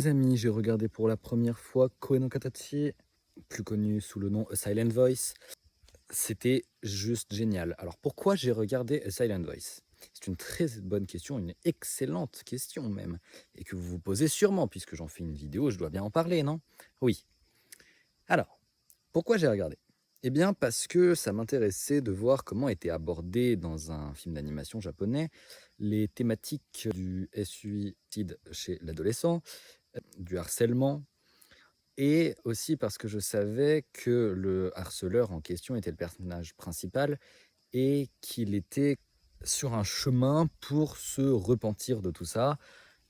Les amis, j'ai regardé pour la première fois Koe no Katachi, plus connu sous le nom A Silent Voice. C'était juste génial. Alors pourquoi j'ai regardé A Silent Voice? C'est une très bonne question, une excellente question même, et que vous vous posez sûrement, puisque j'en fais une vidéo, je dois bien en parler, non? Oui. Alors, pourquoi j'ai regardé? Eh bien parce que ça m'intéressait de voir comment étaient abordées dans un film d'animation japonais les thématiques du suicide chez l'adolescent, du harcèlement, et aussi parce que je savais que le harceleur en question était le personnage principal et qu'il était sur un chemin pour se repentir de tout ça,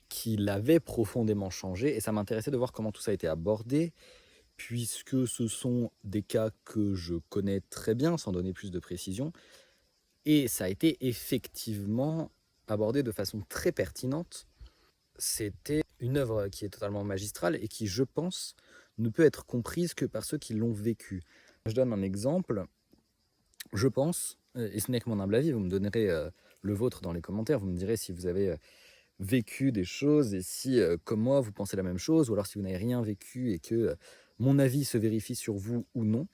qu'il avait profondément changé et ça m'intéressait de voir comment tout ça a été abordé, puisque ce sont des cas que je connais très bien, sans donner plus de précision, et ça a été effectivement abordé de façon très pertinente. C'était une œuvre qui est totalement magistrale et qui, je pense, ne peut être comprise que par ceux qui l'ont vécu. Je donne un exemple. Je pense, et ce n'est que mon humble avis, vous me donnerez le vôtre dans les commentaires, vous me direz si vous avez vécu des choses et si, comme moi, vous pensez la même chose, ou alors si vous n'avez rien vécu et que mon avis se vérifie sur vous ou non.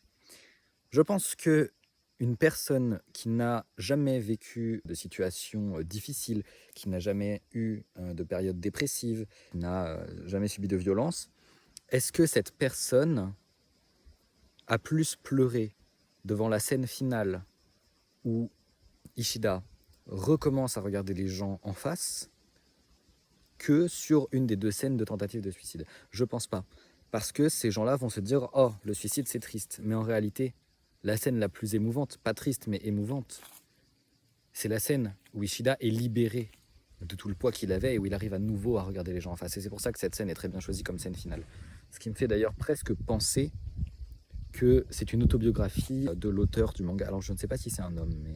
Je pense que une personne qui n'a jamais vécu de situation difficile, qui n'a jamais eu de période dépressive, qui n'a jamais subi de violence, est-ce que cette personne a plus pleuré devant la scène finale où Ishida recommence à regarder les gens en face que sur une des deux scènes de tentative de suicide? Je pense pas. Parce que ces gens-là vont se dire « Oh, le suicide c'est triste ». Mais en réalité, la scène la plus émouvante, pas triste mais émouvante, c'est la scène où Ishida est libéré de tout le poids qu'il avait et où il arrive à nouveau à regarder les gens en face. Et c'est pour ça que cette scène est très bien choisie comme scène finale. Ce qui me fait d'ailleurs presque penser que c'est une autobiographie de l'auteur du manga. Alors je ne sais pas si c'est un homme, mais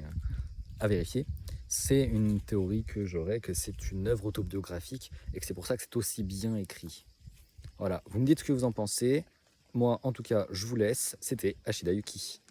à vérifier. C'est une théorie que j'aurais, que c'est une œuvre autobiographique et que c'est pour ça que c'est aussi bien écrit. Voilà, vous me dites ce que vous en pensez. Moi, en tout cas, je vous laisse. C'était Ashida Yuki.